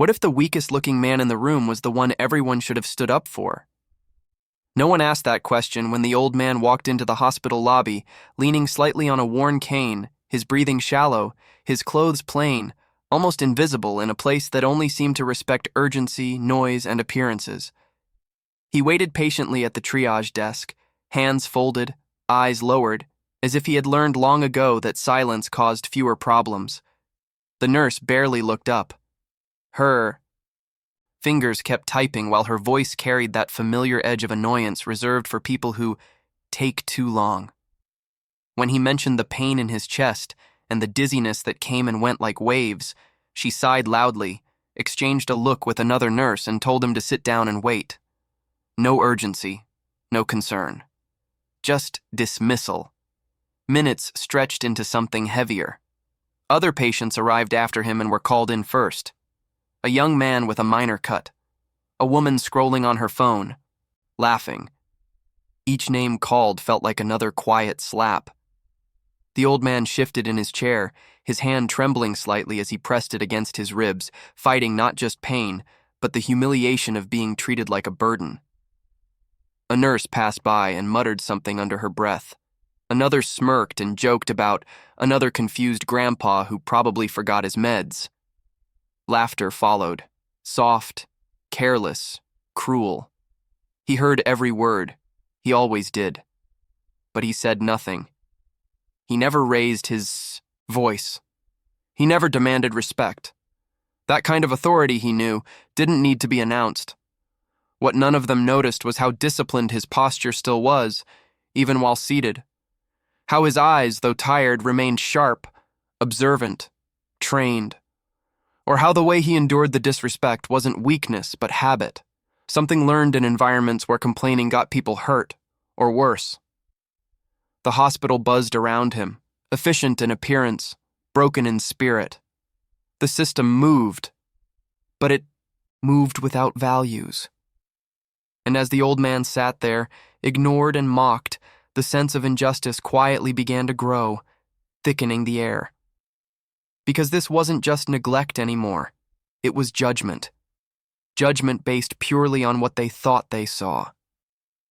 What if the weakest-looking man in the room was the one everyone should have stood up for? No one asked that question when the old man walked into the hospital lobby, leaning slightly on a worn cane, his breathing shallow, his clothes plain, almost invisible in a place that only seemed to respect urgency, noise, and appearances. He waited patiently at the triage desk, hands folded, eyes lowered, as if he had learned long ago that silence caused fewer problems. The nurse barely looked up. Her fingers kept typing while her voice carried that familiar edge of annoyance reserved for people who take too long. When he mentioned the pain in his chest and the dizziness that came and went like waves, she sighed loudly, exchanged a look with another nurse, and told him to sit down and wait. No urgency, no concern. Just dismissal. Minutes stretched into something heavier. Other patients arrived after him and were called in first. A young man with a minor cut. A woman scrolling on her phone, laughing. Each name called felt like another quiet slap. The old man shifted in his chair, his hand trembling slightly as he pressed it against his ribs, fighting not just pain, but the humiliation of being treated like a burden. A nurse passed by and muttered something under her breath. Another smirked and joked about another confused grandpa who probably forgot his meds. Laughter followed, soft, careless, cruel. He heard every word. He always did. But he said nothing. He never raised his voice. He never demanded respect. That kind of authority, he knew, didn't need to be announced. What none of them noticed was how disciplined his posture still was, even while seated. How his eyes, though tired, remained sharp, observant, trained. Or how the way he endured the disrespect wasn't weakness but habit, something learned in environments where complaining got people hurt, or worse. The hospital buzzed around him, efficient in appearance, broken in spirit. The system moved, but it moved without values. And as the old man sat there, ignored and mocked, the sense of injustice quietly began to grow, thickening the air. Because this wasn't just neglect anymore. It was judgment. Judgment based purely on what they thought they saw.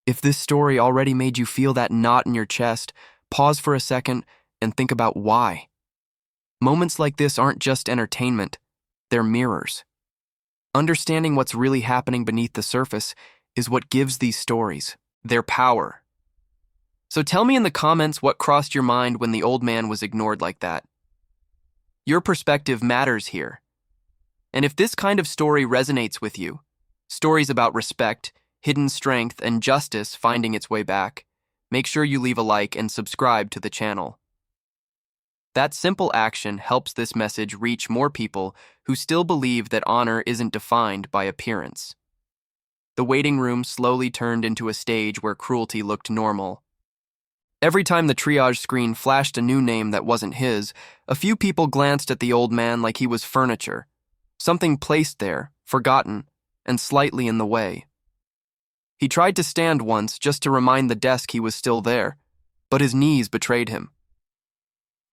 If this story already made you feel that knot in your chest, pause for a second and think about why. Moments like this aren't just entertainment, they're mirrors. Understanding what's really happening beneath the surface is what gives these stories their power. So tell me in the comments what crossed your mind when the old man was ignored like that. Your perspective matters here. And if this kind of story resonates with you, stories about respect, hidden strength, and justice finding its way back, make sure you leave a like and subscribe to the channel. That simple action helps this message reach more people who still believe that honor isn't defined by appearance. The waiting room slowly turned into a stage where cruelty looked normal. Every time the triage screen flashed a new name that wasn't his, a few people glanced at the old man like he was furniture, something placed there, forgotten, and slightly in the way. He tried to stand once just to remind the desk he was still there, but his knees betrayed him.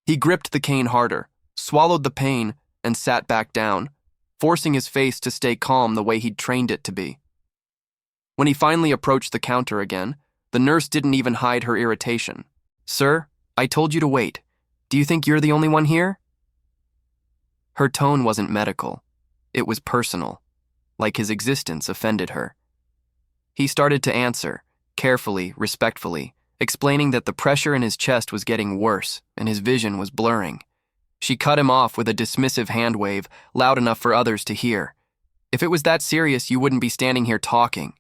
He gripped the cane harder, swallowed the pain, and sat back down, forcing his face to stay calm the way he'd trained it to be. When he finally approached the counter again, the nurse didn't even hide her irritation. "Sir, I told you to wait. Do you think you're the only one here?" Her tone wasn't medical. It was personal, like his existence offended her. He started to answer, carefully, respectfully, explaining that the pressure in his chest was getting worse and his vision was blurring. She cut him off with a dismissive hand wave, loud enough for others to hear. "If it was that serious, you wouldn't be standing here talking."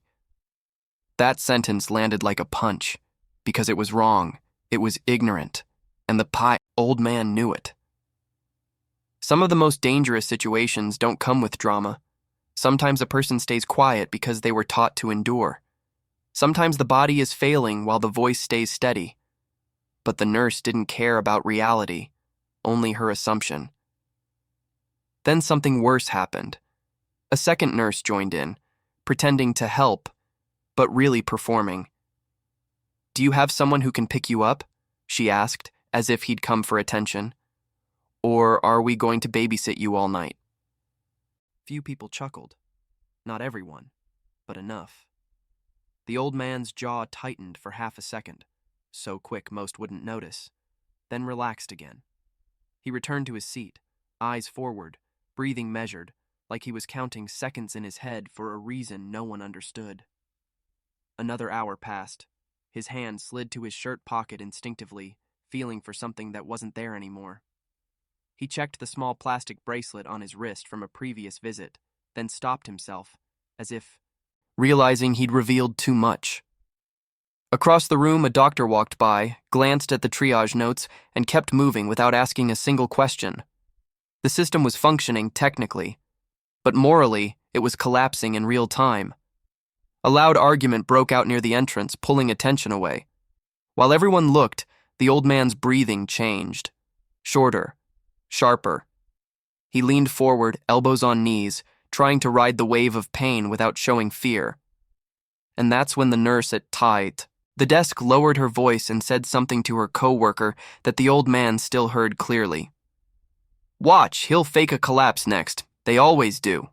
That sentence landed like a punch, because it was wrong, it was ignorant, and the old man knew it. Some of the most dangerous situations don't come with drama. Sometimes a person stays quiet because they were taught to endure. Sometimes the body is failing while the voice stays steady. But the nurse didn't care about reality, only her assumption. Then something worse happened. A second nurse joined in, pretending to help, but really performing. "Do you have someone who can pick you up?" she asked, as if he'd come for attention. "Or are we going to babysit you all night?" Few people chuckled. Not everyone, but enough. The old man's jaw tightened for half a second, so quick most wouldn't notice, then relaxed again. He returned to his seat, eyes forward, breathing measured, like he was counting seconds in his head for a reason no one understood. Another hour passed. His hand slid to his shirt pocket instinctively, feeling for something that wasn't there anymore. He checked the small plastic bracelet on his wrist from a previous visit, then stopped himself, as if realizing he'd revealed too much. Across the room, a doctor walked by, glanced at the triage notes, and kept moving without asking a single question. The system was functioning technically, but morally, it was collapsing in real time. A loud argument broke out near the entrance, pulling attention away. While everyone looked, the old man's breathing changed. Shorter, sharper. He leaned forward, elbows on knees, trying to ride the wave of pain without showing fear. And that's when the nurse at the desk lowered her voice and said something to her co-worker that the old man still heard clearly. "Watch, he'll fake a collapse next. They always do."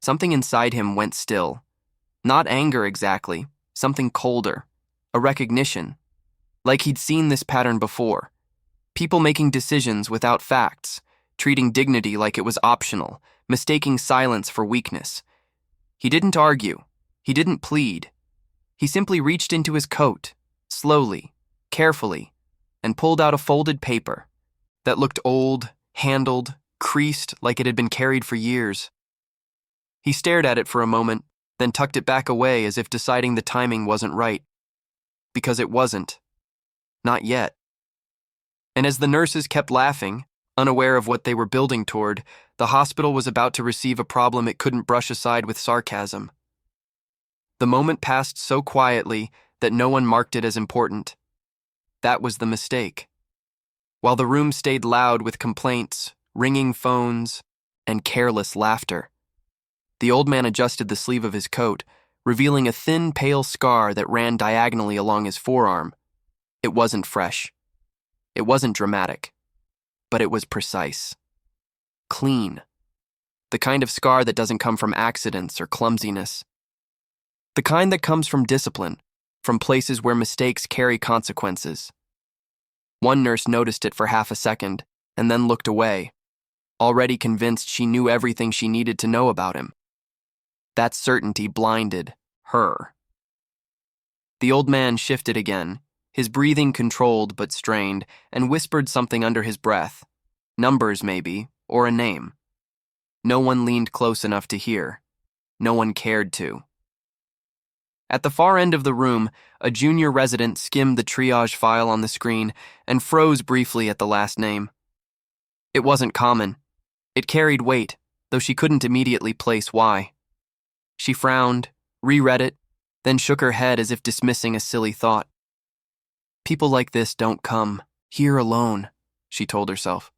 Something inside him went still. Not anger exactly, something colder. A recognition. Like he'd seen this pattern before. People making decisions without facts, treating dignity like it was optional, mistaking silence for weakness. He didn't argue. He didn't plead. He simply reached into his coat, slowly, carefully, and pulled out a folded paper that looked old, handled, creased like it had been carried for years. He stared at it for a moment, then tucked it back away as if deciding the timing wasn't right. Because it wasn't. Not yet. And as the nurses kept laughing, unaware of what they were building toward, the hospital was about to receive a problem it couldn't brush aside with sarcasm. The moment passed so quietly that no one marked it as important. That was the mistake. While the room stayed loud with complaints, ringing phones, and careless laughter, the old man adjusted the sleeve of his coat, revealing a thin, pale scar that ran diagonally along his forearm. It wasn't fresh. It wasn't dramatic. But it was precise. Clean. The kind of scar that doesn't come from accidents or clumsiness. The kind that comes from discipline, from places where mistakes carry consequences. One nurse noticed it for half a second, and then looked away, already convinced she knew everything she needed to know about him. That certainty blinded her. The old man shifted again, his breathing controlled but strained, and whispered something under his breath. Numbers, maybe, or a name. No one leaned close enough to hear. No one cared to. At the far end of the room, a junior resident skimmed the triage file on the screen and froze briefly at the last name. It wasn't common. It carried weight, though she couldn't immediately place why. She frowned, reread it, then shook her head as if dismissing a silly thought. People like this don't come here alone, she told herself.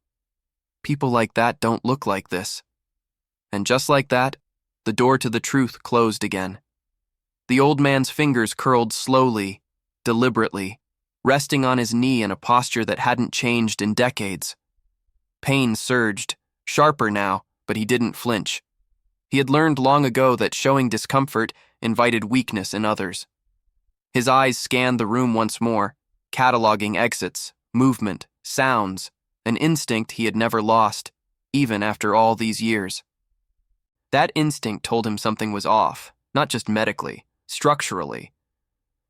People like that don't look like this. And just like that, the door to the truth closed again. The old man's fingers curled slowly, deliberately, resting on his knee in a posture that hadn't changed in decades. Pain surged, sharper now, but he didn't flinch. He had learned long ago that showing discomfort invited weakness in others. His eyes scanned the room once more, cataloging exits, movement, sounds, an instinct he had never lost, even after all these years. That instinct told him something was off, not just medically, structurally.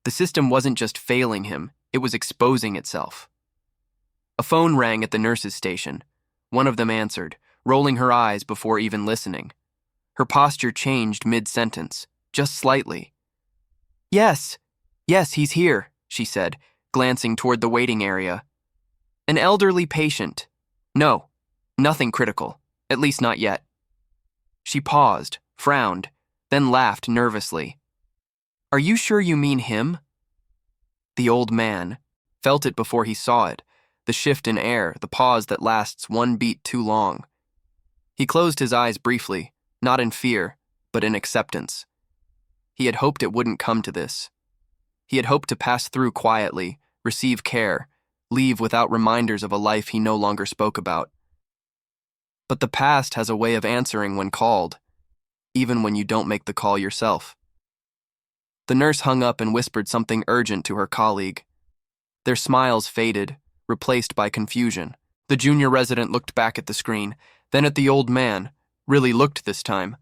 The system wasn't just failing him, it was exposing itself. A phone rang at the nurse's station. One of them answered, rolling her eyes before even listening. Her posture changed mid-sentence, just slightly. Yes, he's here, she said, glancing toward the waiting area. An elderly patient. No, nothing critical, at least not yet. She paused, frowned, then laughed nervously. Are you sure you mean him? The old man felt it before he saw it, the shift in air, the pause that lasts one beat too long. He closed his eyes briefly, not in fear, but in acceptance. He had hoped it wouldn't come to this. He had hoped to pass through quietly, receive care, leave without reminders of a life he no longer spoke about. But the past has a way of answering when called, even when you don't make the call yourself. The nurse hung up and whispered something urgent to her colleague. Their smiles faded, replaced by confusion. The junior resident looked back at the screen, then at the old man, really looked this time.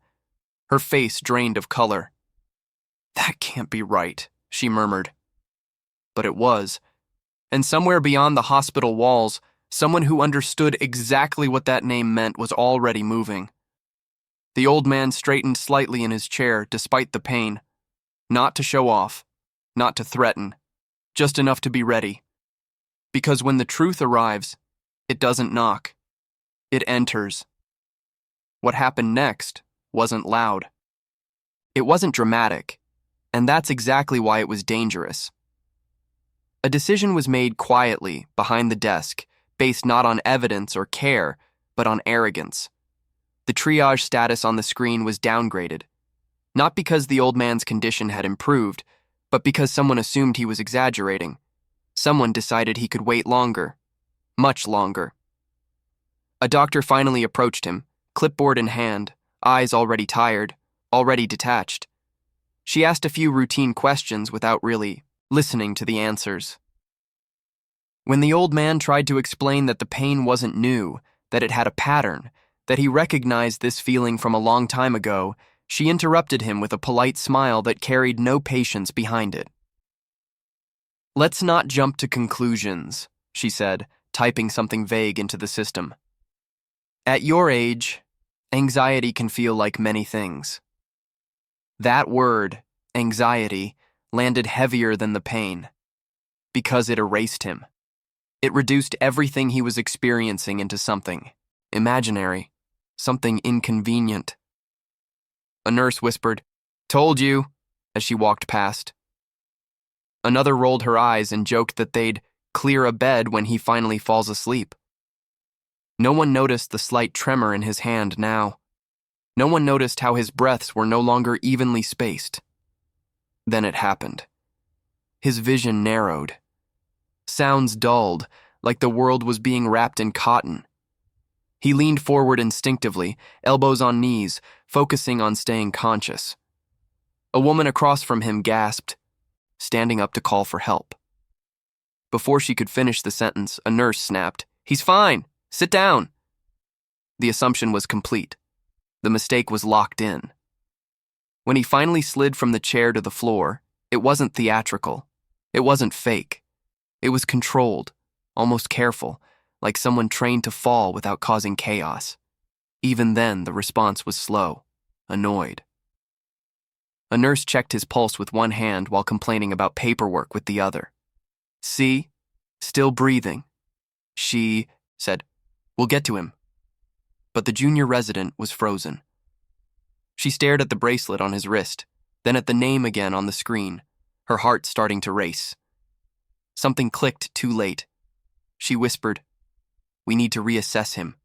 Her face drained of color. "That can't be right," she murmured. But it was. And somewhere beyond the hospital walls, someone who understood exactly what that name meant was already moving. The old man straightened slightly in his chair despite the pain. Not to show off, not to threaten, just enough to be ready. Because when the truth arrives, it doesn't knock. It enters. What happened next wasn't loud. It wasn't dramatic, and that's exactly why it was dangerous. A decision was made quietly, behind the desk, based not on evidence or care, but on arrogance. The triage status on the screen was downgraded, not because the old man's condition had improved, but because someone assumed he was exaggerating. Someone decided he could wait longer, much longer. A doctor finally approached him, clipboard in hand, eyes already tired, already detached. She asked a few routine questions without really listening to the answers. When the old man tried to explain that the pain wasn't new, that it had a pattern, that he recognized this feeling from a long time ago, she interrupted him with a polite smile that carried no patience behind it. "Let's not jump to conclusions," she said, typing something vague into the system. "At your age, anxiety can feel like many things." That word, anxiety, landed heavier than the pain, because it erased him. It reduced everything he was experiencing into something imaginary, something inconvenient. A nurse whispered, "Told you," as she walked past. Another rolled her eyes and joked that they'd clear a bed when he finally falls asleep. No one noticed the slight tremor in his hand now. No one noticed how his breaths were no longer evenly spaced. Then it happened. His vision narrowed. Sounds dulled, like the world was being wrapped in cotton. He leaned forward instinctively, elbows on knees, focusing on staying conscious. A woman across from him gasped, standing up to call for help. Before she could finish the sentence, a nurse snapped, "He's fine! Sit down!" The assumption was complete. The mistake was locked in. When he finally slid from the chair to the floor, it wasn't theatrical. It wasn't fake. It was controlled, almost careful, like someone trained to fall without causing chaos. Even then, the response was slow, annoyed. A nurse checked his pulse with one hand while complaining about paperwork with the other. "See? Still breathing." She said, "We'll get to him." But the junior resident was frozen. She stared at the bracelet on his wrist, then at the name again on the screen, her heart starting to race. Something clicked too late. She whispered, "We need to reassess him.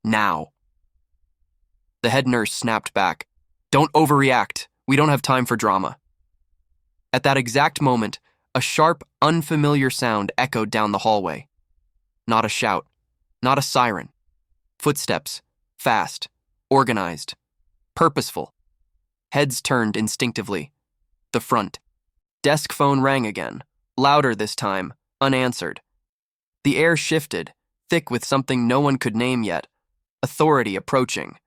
Now." The head nurse snapped back, "Don't overreact. We don't have time for drama." At that exact moment, a sharp, unfamiliar sound echoed down the hallway. Not a shout, not a siren. Footsteps, fast, organized, purposeful. Heads turned instinctively. The front. Desk phone rang again, louder this time, unanswered. The air shifted, thick with something no one could name yet, authority approaching.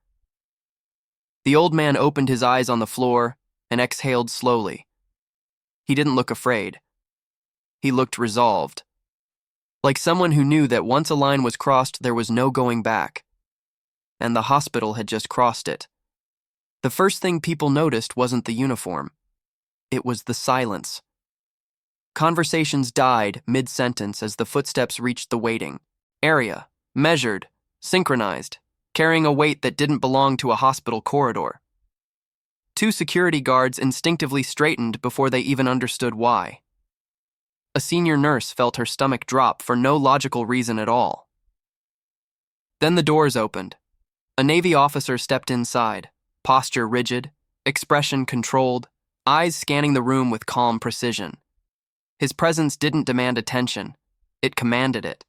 The old man opened his eyes on the floor and exhaled slowly. He didn't look afraid. He looked resolved. Like someone who knew that once a line was crossed, there was no going back. And the hospital had just crossed it. The first thing people noticed wasn't the uniform. It was the silence. Conversations died mid-sentence as the footsteps reached the waiting area, measured, synchronized, carrying a weight that didn't belong to a hospital corridor. Two security guards instinctively straightened before they even understood why. A senior nurse felt her stomach drop for no logical reason at all. Then the doors opened. A Navy officer stepped inside, posture rigid, expression controlled, eyes scanning the room with calm precision. His presence didn't demand attention, it commanded it.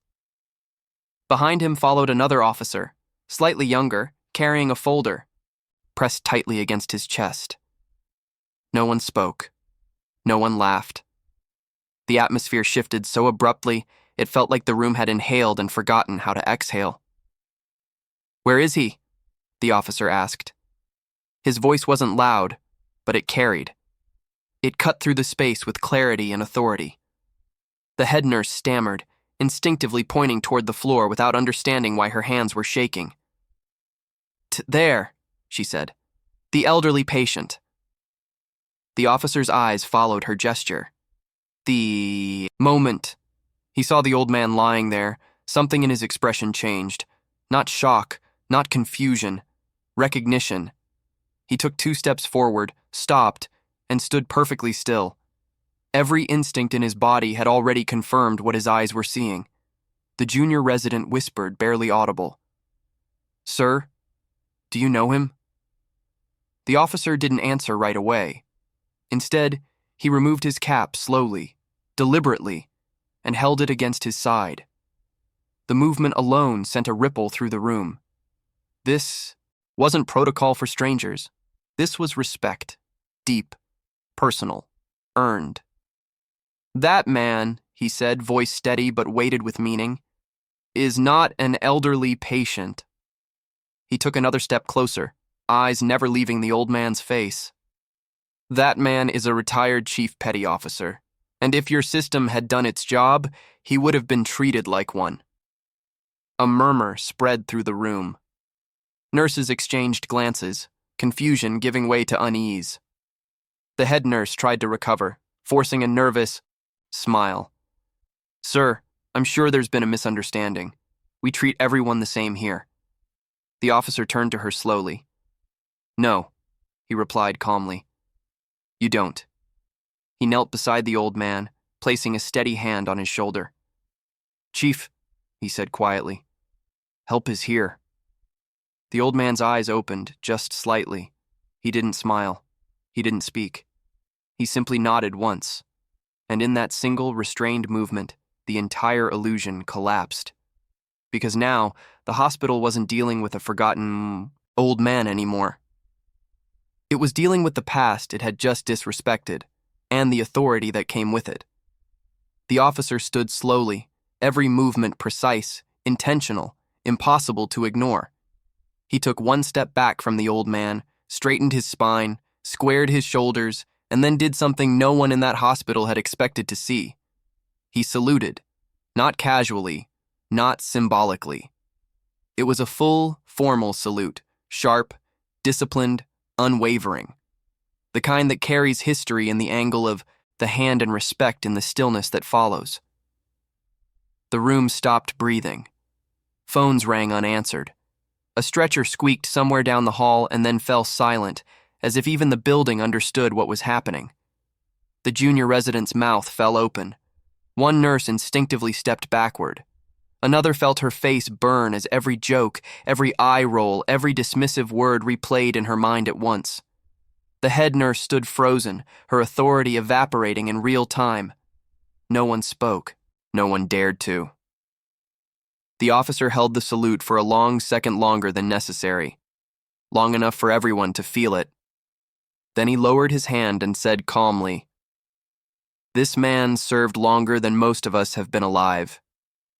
Behind him followed another officer, slightly younger, carrying a folder, pressed tightly against his chest. No one spoke. No one laughed. The atmosphere shifted so abruptly, it felt like the room had inhaled and forgotten how to exhale. "Where is he?" the officer asked. His voice wasn't loud, but it carried. It cut through the space with clarity and authority. The head nurse stammered, instinctively pointing toward the floor without understanding why her hands were shaking. "There," she said. "The elderly patient." The officer's eyes followed her gesture. The moment he saw the old man lying there, something in his expression changed. Not shock, not confusion, recognition. He took 2 steps forward, stopped, and stood perfectly still. Every instinct in his body had already confirmed what his eyes were seeing. The junior resident whispered, barely audible, "Sir, do you know him?" The officer didn't answer right away. Instead, he removed his cap slowly, deliberately, and held it against his side. The movement alone sent a ripple through the room. This wasn't protocol for strangers. This was respect. Deep, personal, earned. "That man," he said, voice steady but weighted with meaning, "is not an elderly patient." He took another step closer, eyes never leaving the old man's face. "That man is a retired chief petty officer, and if your system had done its job, he would have been treated like one." A murmur spread through the room. Nurses exchanged glances, confusion giving way to unease. The head nurse tried to recover, forcing a nervous smile. "Sir, I'm sure there's been a misunderstanding. We treat everyone the same here." The officer turned to her slowly. "No," he replied calmly. "You don't." He knelt beside the old man, placing a steady hand on his shoulder. "Chief," he said quietly, "help is here." The old man's eyes opened, just slightly. He didn't smile. He didn't speak. He simply nodded once. And in that single, restrained movement, the entire illusion collapsed. Because now, the hospital wasn't dealing with a forgotten old man anymore. It was dealing with the past it had just disrespected, and the authority that came with it. The officer stood slowly, every movement precise, intentional, impossible to ignore. He took 1 step back from the old man, straightened his spine, squared his shoulders, and then did something no one in that hospital had expected to see. He saluted, not casually, not symbolically. It was a full, formal salute, sharp, disciplined, unwavering. The kind that carries history in the angle of the hand and respect in the stillness that follows. The room stopped breathing. Phones rang unanswered. A stretcher squeaked somewhere down the hall and then fell silent, as if even the building understood what was happening. The junior resident's mouth fell open. One nurse instinctively stepped backward. Another felt her face burn as every joke, every eye roll, every dismissive word replayed in her mind at once. The head nurse stood frozen, her authority evaporating in real time. No one spoke. No one dared to. The officer held the salute for a long second longer than necessary, long enough for everyone to feel it. Then he lowered his hand and said calmly, "This man served longer than most of us have been alive.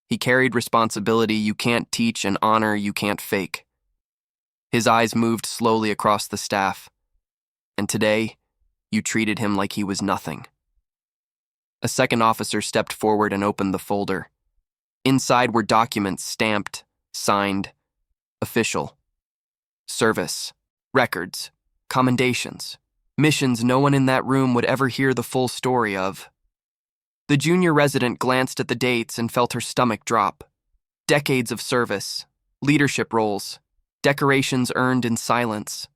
He carried responsibility you can't teach and honor you can't fake." His eyes moved slowly across the staff. "And today, you treated him like he was nothing." A second officer stepped forward and opened the folder. Inside were documents stamped, signed, official. Service, records, commendations, missions no one in that room would ever hear the full story of. The junior resident glanced at the dates and felt her stomach drop. Decades of service, leadership roles, decorations earned in silence.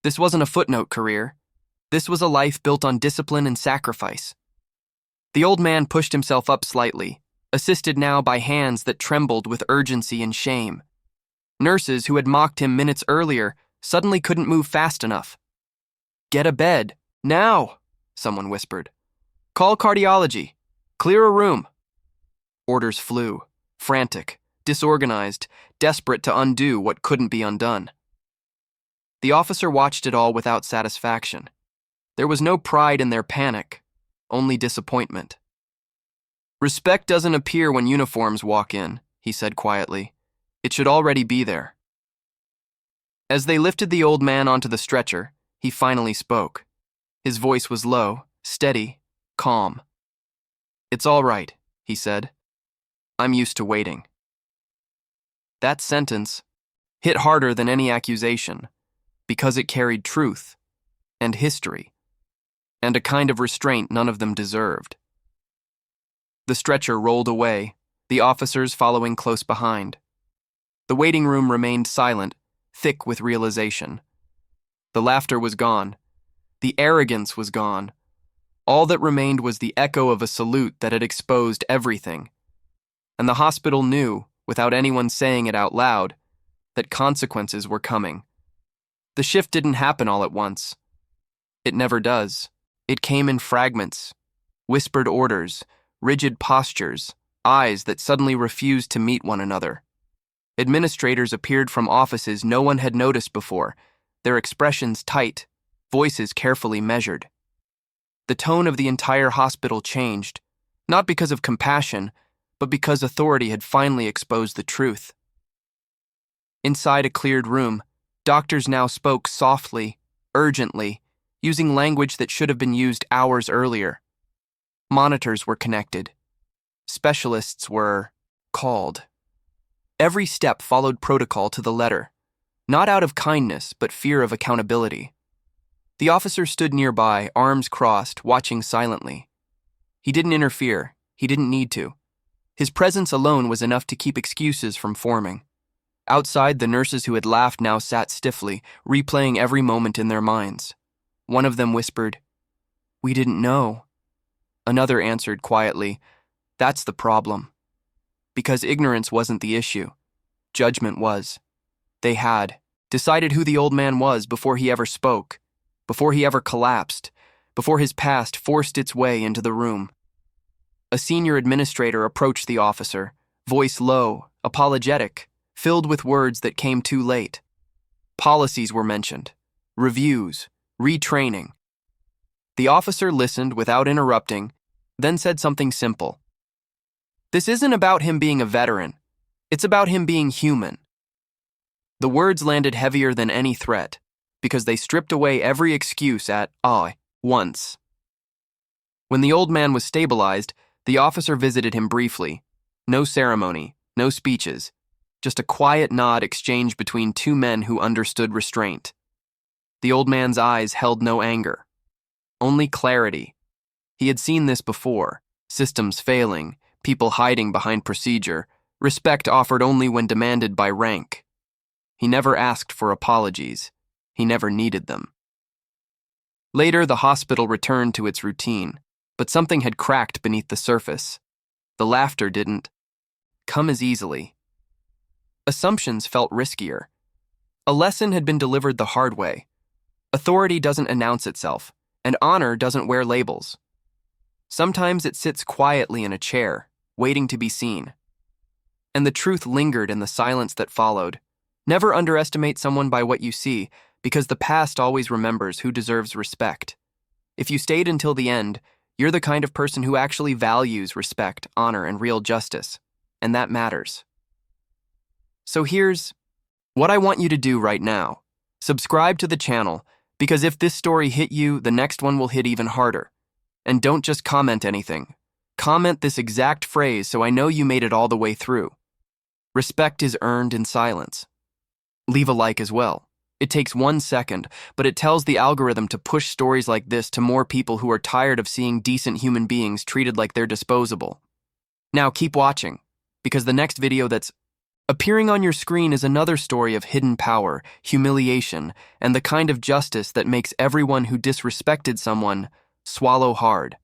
This wasn't a footnote career. This was a life built on discipline and sacrifice. The old man pushed himself up slightly, assisted now by hands that trembled with urgency and shame. Nurses who had mocked him minutes earlier suddenly couldn't move fast enough. "Get a bed, now," someone whispered. "Call cardiology. Clear a room." Orders flew, frantic, disorganized, desperate to undo what couldn't be undone. The officer watched it all without satisfaction. There was no pride in their panic, only disappointment. "Respect doesn't appear when uniforms walk in," he said quietly. "It should already be there." As they lifted the old man onto the stretcher, he finally spoke. His voice was low, steady, calm. "It's all right," he said. "I'm used to waiting." That sentence hit harder than any accusation, because it carried truth and history, and a kind of restraint none of them deserved. The stretcher rolled away, the officers following close behind. The waiting room remained silent, thick with realization. The laughter was gone. The arrogance was gone. All that remained was the echo of a salute that had exposed everything. And the hospital knew, without anyone saying it out loud, that consequences were coming. The shift didn't happen all at once. It never does. It came in fragments, whispered orders, rigid postures, eyes that suddenly refused to meet one another. Administrators appeared from offices no one had noticed before, their expressions tight, voices carefully measured. The tone of the entire hospital changed, not because of compassion, but because authority had finally exposed the truth. Inside a cleared room, doctors now spoke softly, urgently, using language that should have been used hours earlier. Monitors were connected. Specialists were called. Every step followed protocol to the letter, not out of kindness, but fear of accountability. The officer stood nearby, arms crossed, watching silently. He didn't interfere. He didn't need to. His presence alone was enough to keep excuses from forming. Outside, the nurses who had laughed now sat stiffly, replaying every moment in their minds. One of them whispered, "We didn't know." Another answered quietly, "That's the problem." Because ignorance wasn't the issue. Judgment was. They had decided who the old man was before he ever spoke, before he ever collapsed, before his past forced its way into the room. A senior administrator approached the officer, voice low, apologetic, filled with words that came too late. Policies were mentioned, reviews, retraining. The officer listened without interrupting, then said something simple. "This isn't about him being a veteran. It's about him being human." The words landed heavier than any threat, because they stripped away every excuse at once. When the old man was stabilized, the officer visited him briefly. No ceremony, no speeches, just a quiet nod exchanged between two men who understood restraint. The old man's eyes held no anger, only clarity. He had seen this before, systems failing, people hiding behind procedure, respect offered only when demanded by rank. He never asked for apologies. He never needed them. Later, the hospital returned to its routine, but something had cracked beneath the surface. The laughter didn't come as easily. Assumptions felt riskier. A lesson had been delivered the hard way. Authority doesn't announce itself, and honor doesn't wear labels. Sometimes it sits quietly in a chair, waiting to be seen. And the truth lingered in the silence that followed. Never underestimate someone by what you see, because the past always remembers who deserves respect. If you stayed until the end, you're the kind of person who actually values respect, honor, and real justice, and that matters. So here's what I want you to do right now. Subscribe to the channel, because if this story hit you, the next one will hit even harder. And don't just comment anything. Comment this exact phrase so I know you made it all the way through. Respect is earned in silence. Leave a like as well. It takes 1 second, but it tells the algorithm to push stories like this to more people who are tired of seeing decent human beings treated like they're disposable. Now keep watching, because the next video that's appearing on your screen is another story of hidden power, humiliation, and the kind of justice that makes everyone who disrespected someone swallow hard.